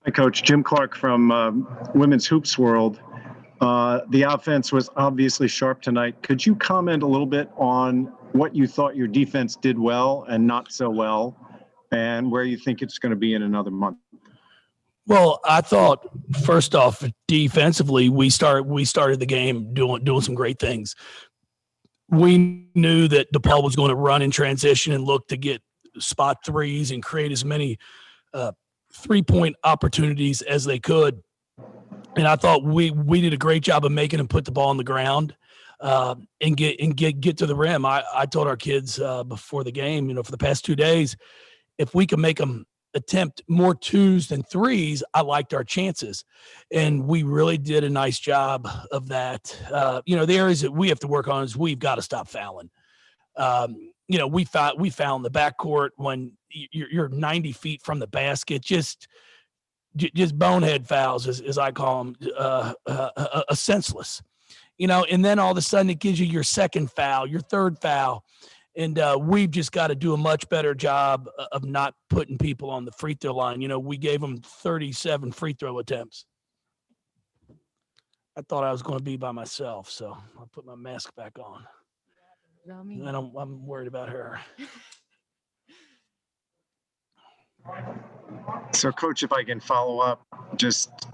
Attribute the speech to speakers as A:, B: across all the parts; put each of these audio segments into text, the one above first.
A: Hi, Coach. Jim Clark from Women's Hoops World. The offense was obviously sharp tonight. Could you comment a little bit on what you thought your defense did well and not so well, and where you think it's going to be in another month?
B: Well, I thought first off, defensively, we started the game doing some great things. We knew that DePaul was going to run in transition and look to get spot threes and create as many 3-point opportunities as they could. And I thought we did a great job of making them put the ball on the ground and get to the rim. I told our kids before the game, for the past 2 days, if we can make them attempt more twos than threes, I liked our chances. And we really did a nice job of that. The areas that we have to work on is we've got to stop fouling. We found the backcourt when you're 90 feet from the basket, just bonehead fouls, as I call them, senseless. And then all of a sudden it gives you your second foul, your third foul. And we've just got to do a much better job of not putting people on the free throw line. We gave them 37 free throw attempts. I thought I was going to be by myself, so I put my mask back on. And I'm worried about her.
A: So, Coach, if I can follow up, just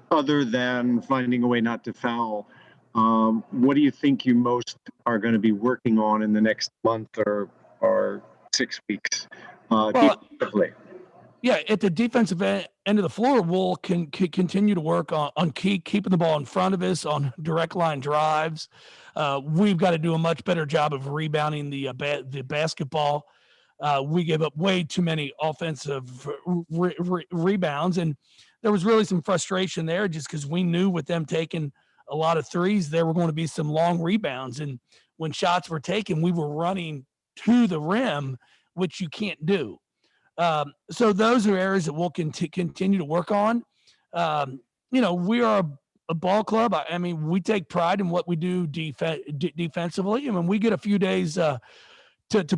A: other than finding a way not to foul, what do you think you most are going to be working on in the next month or 6 weeks defensively?
B: Yeah, at the defensive end of the floor, we'll continue to work on keeping the ball in front of us on direct line drives. We've got to do a much better job of rebounding the basketball. We gave up way too many offensive rebounds, and there was really some frustration there just because we knew with them taking a lot of threes, there were going to be some long rebounds. And when shots were taken, we were running to the rim, which you can't do. So those are areas that we'll continue to work on. We are a ball club. I mean, we take pride in what we do defensively. I mean, we get a few days to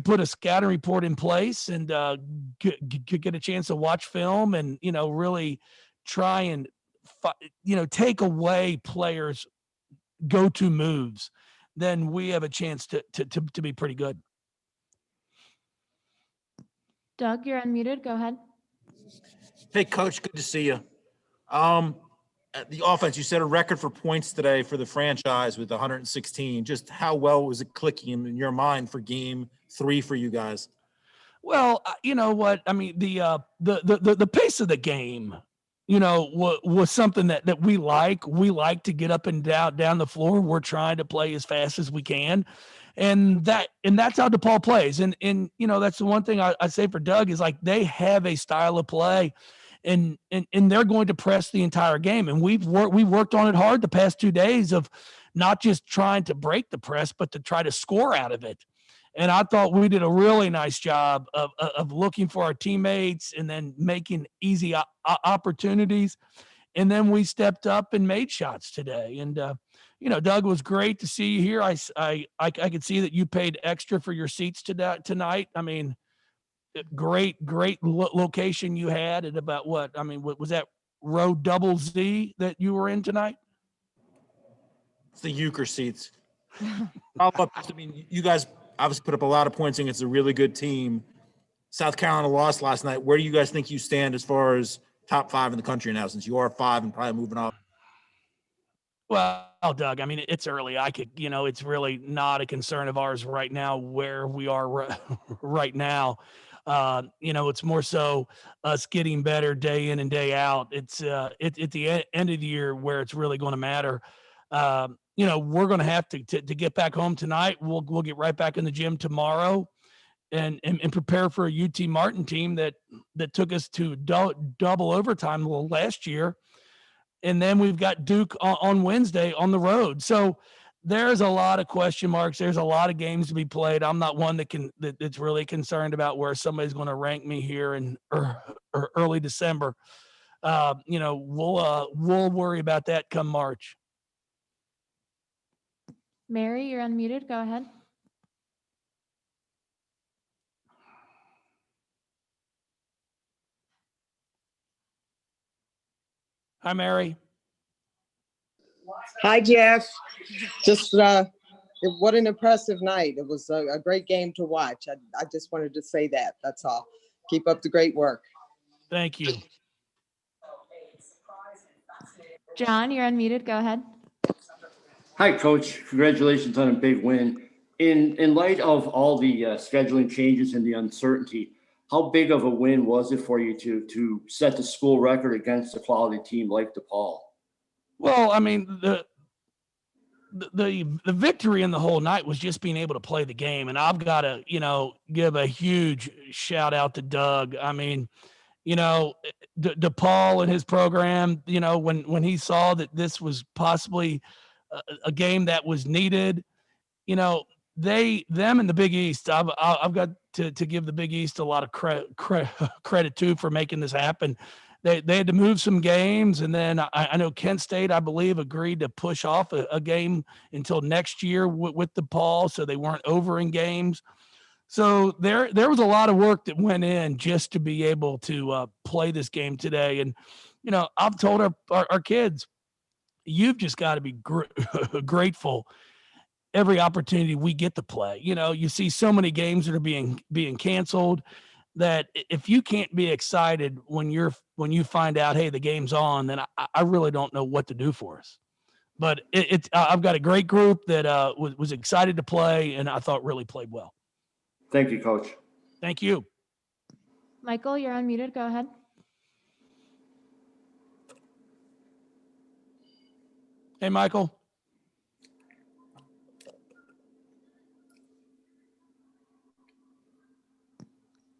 B: put a scouting report in place and get a chance to watch film and, really try and, take away players' go-to moves, then we have a chance to be pretty good.
C: Doug, you're unmuted. Go ahead.
D: Hey, Coach, good to see you. The offense, you set a record for points today for the franchise with 116. Just how well was it clicking in your mind for game 3 for you guys?
B: Well, you know what? I mean, the pace of the game, was something that we like. We like to get up and down the floor. We're trying to play as fast as we can. And that's how DePaul plays. And that's the one thing I say for Doug is like they have a style of play and they're going to press the entire game. And we worked on it hard the past 2 days of not just trying to break the press, but to try to score out of it. And I thought we did a really nice job of looking for our teammates and then making easy opportunities. And then we stepped up and made shots today. And, Doug, it was great to see you here. I could see that you paid extra for your seats tonight. I mean, great location you had at about what? I mean, what was that row double Z that you were in tonight?
D: It's the Euchre seats. I mean, you guys obviously put up a lot of points against a really good team. South Carolina lost last night. Where do you guys think you stand as far as top 5 in the country now, since you are 5 and probably moving up?
B: Well, Doug, I mean, it's early. It's really not a concern of ours right now where we are right now. It's more so us getting better day in and day out. It's at the end of the year where it's really going to matter. We're going to have to get back home tonight. We'll get right back in the gym tomorrow and prepare for a UT Martin team that took us to double overtime last year. And then we've got Duke on Wednesday on the road. So there's a lot of question marks. There's a lot of games to be played. I'm not one that's really concerned about where somebody's going to rank me here in early December. We'll worry about that come March.
C: Mary, you're unmuted. Go ahead.
B: Hi, Mary.
E: Hi, Jeff. Just what an impressive night. It was a great game to watch. I just wanted to say that. That's all. Keep up the great work.
B: Thank you.
C: John, you're unmuted. Go ahead.
F: Hi, Coach. Congratulations on a big win. In light of all the scheduling changes and the uncertainty, how big of a win was it for you to set the school record against a quality team like DePaul?
B: Well, I mean, the victory in the whole night was just being able to play the game. And I've got to, give a huge shout out to Doug. I mean, DePaul and his program, when he saw that this was possibly a game that was needed, them in the Big East, I've got to give the Big East a lot of credit too for making this happen. They had to move some games, and then I know Kent State, I believe, agreed to push off a game until next year with DePaul, so they weren't over in games. So there was a lot of work that went in just to be able to play this game today. And I've told our kids, you've just got to be grateful every opportunity we get to play. You see so many games that are being canceled, that if you can't be excited when you find out, hey, the game's on, then I really don't know what to do for us. But I've got a great group that was excited to play, and I thought really played well.
F: Thank you, Coach.
B: Thank you.
C: Michael, you're unmuted. Go ahead.
B: Hey, Michael.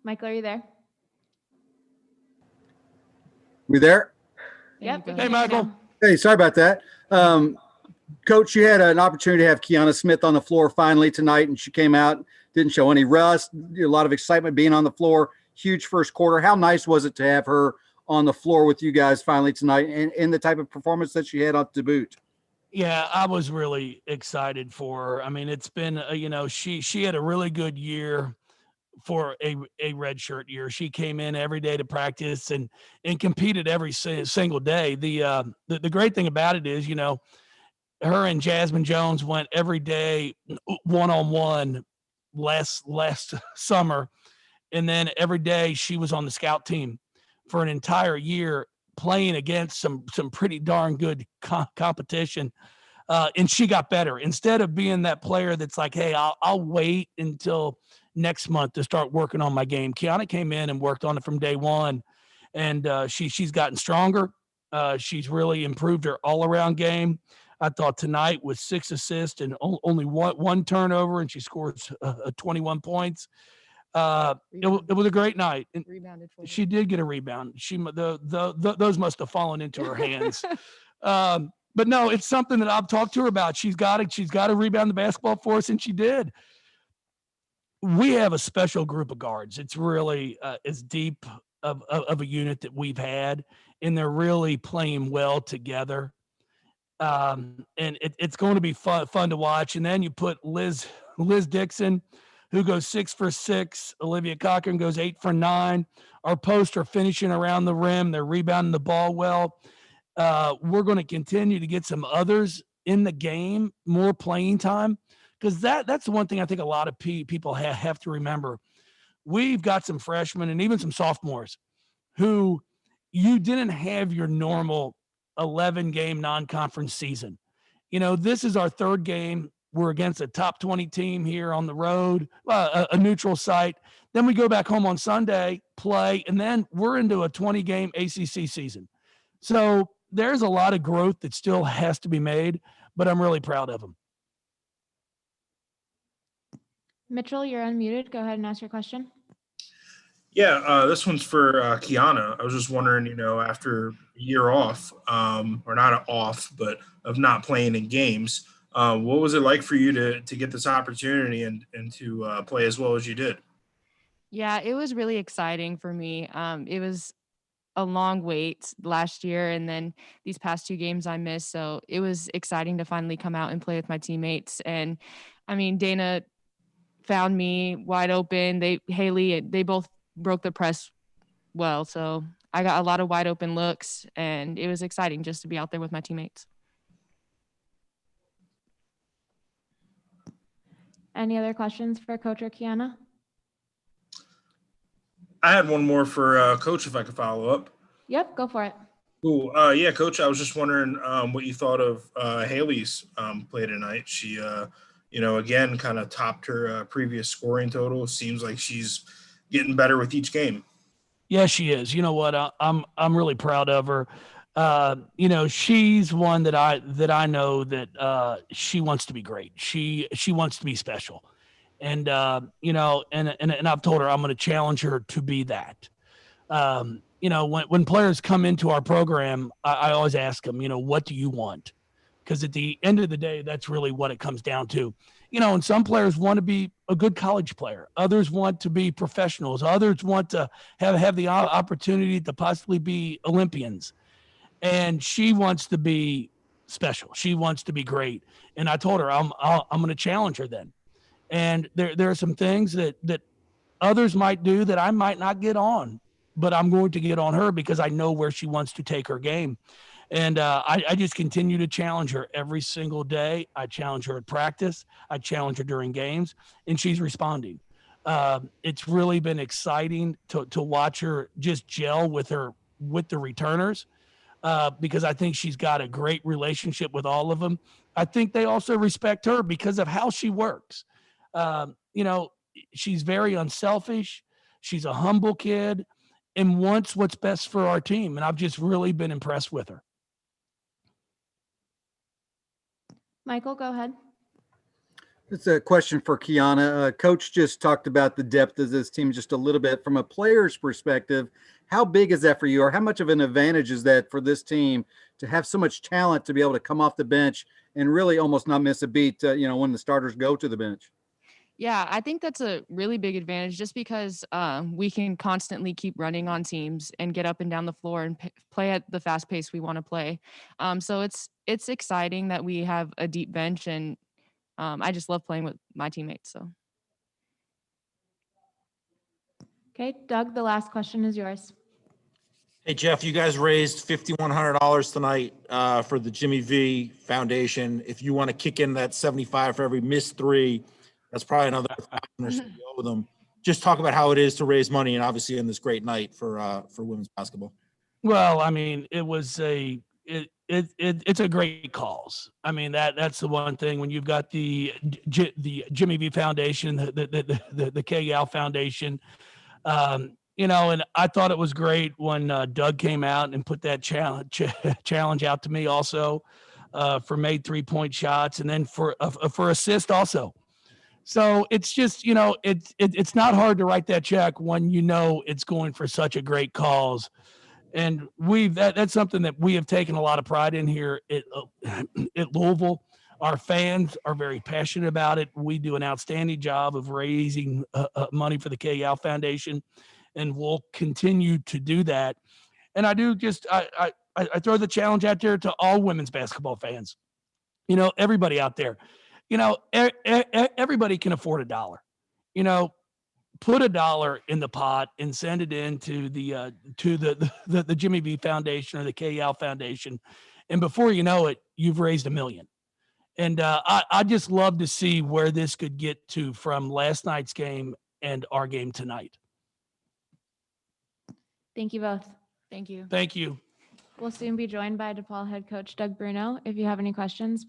C: Michael, are you there?
G: We there?
C: Yep. we
B: Hey,
C: can hear you
B: Michael.
C: now.
G: Hey, sorry about that. Coach, you had an opportunity to have Kiana Smith on the floor finally tonight, and she came out, didn't show any rust, a lot of excitement being on the floor, huge first quarter. How nice was it to have her on the floor with you guys finally tonight, and the type of performance that she had to boot?
B: Yeah, I was really excited for her. I mean, it's been, she had a really good year for a redshirt year. She came in every day to practice and competed every single day. The great thing about it is, her and Jasmine Jones went every day one-on-one last summer. And then every day she was on the scout team for an entire year, playing against some pretty darn good competition. And she got better. Instead of being that player that's like, hey, I'll wait until next month to start working on my game, Kiana came in and worked on it from day one. And she's gotten stronger. She's really improved her all-around game. I thought tonight with 6 assists and only one turnover, and she scores 21 points. It was a great night. And
H: Rebounded for
B: she did get a rebound. Those must have fallen into her hands. But no, it's something that I've talked to her about. She's got to rebound the basketball for us, and she did. We have a special group of guards. It's really as deep of a unit that we've had, and they're really playing well together. And it's going to be fun to watch. And then you put Liz Dixon, who goes 6 for 6. Olivia Cochran goes 8 for 9. Our posts are finishing around the rim. They're rebounding the ball well. We're going to continue to get some others in the game, more playing time, because that's the one thing I think a lot of people have to remember. We've got some freshmen and even some sophomores who you didn't have your normal 11-game non-conference season. This is our third game. We're against a top 20 team here on the road, a neutral site. Then we go back home on Sunday, play, and then we're into a 20-game ACC season. So there's a lot of growth that still has to be made, but I'm really proud of them.
C: Mitchell, you're unmuted. Go ahead and ask your question.
I: Yeah, this one's for Kiana. I was just wondering, after a year off, or not off, but of not playing in games, what was it like for you to get this opportunity and to play as well as you did?
H: Yeah, it was really exciting for me. It was a long wait last year, and then these past 2 games I missed. So it was exciting to finally come out and play with my teammates. And I mean, Dana found me wide open. Haley, they both broke the press well. So I got a lot of wide open looks, and it was exciting just to be out there with my teammates.
C: Any other questions for Coach or Kiana?
I: I had one more for Coach, if I could follow up.
C: Yep, go for it.
I: Cool. Yeah, Coach, I was just wondering what you thought of Haley's play tonight. She, again, kind of topped her previous scoring total. Seems like she's getting better with each game.
B: Yeah, she is. You know what? I'm really proud of her. She's one that I know that she wants to be great. She wants to be special, and and I've told her I'm going to challenge her to be that. When players come into our program, I always ask them, what do you want? Because at the end of the day, that's really what it comes down to. And some players want to be a good college player. Others want to be professionals. Others want to have the opportunity to possibly be Olympians. And she wants to be special. She wants to be great. And I told her I'm going to challenge her then. And there are some things that others might do that I might not get on, but I'm going to get on her because I know where she wants to take her game. And I just continue to challenge her every single day. I challenge her at practice. I challenge her during games, and she's responding. It's really been exciting to watch her just gel with the returners because I think she's got a great relationship with all of them. I think they also respect her because of how she works. She's very unselfish. She's a humble kid and wants what's best for our team. And I've just really been impressed with her.
C: Michael, go ahead.
G: It's a question for Kiana. Coach just talked about the depth of this team just a little bit. From a player's perspective, how big is that for you, or how much of an advantage is that for this team to have so much talent to be able to come off the bench and really almost not miss a beat, when the starters go to the bench?
H: Yeah, I think that's a really big advantage just because we can constantly keep running on teams and get up and down the floor and play at the fast pace we want to play. So it's exciting that we have a deep bench, and I just love playing with my teammates. So.
C: Okay, Doug, the last question is yours.
D: Hey, Jeff, you guys raised $5,100 tonight for the Jimmy V Foundation. If you want to kick in that 75 for every missed three, that's probably another 1,000 or so you owe them. Just talk about how it is to raise money, and obviously in this great night for women's basketball.
B: Well, I mean, it's a great cause. I mean, that's the one thing when you've got the Jimmy V Foundation, the KL Foundation, and I thought it was great when Doug came out and put that challenge out to me also for made 3-point shots and then for assist also. So it's just, it's not hard to write that check when it's going for such a great cause. And that's something that we have taken a lot of pride in here at Louisville. Our fans are very passionate about it. We do an outstanding job of raising money for the KL Foundation, and we'll continue to do that. And I do I throw the challenge out there to all women's basketball fans. Everybody out there. Everybody can afford $1. Put $1 in the pot and send it in to the Jimmy V Foundation or the KL Foundation, and before you know it, you've raised $1 million. And I just love to see where this could get to from last night's game and our game tonight.
C: Thank you both.
H: Thank you.
B: Thank you.
C: We'll soon be joined by DePaul head coach Doug Bruno. If you have any questions,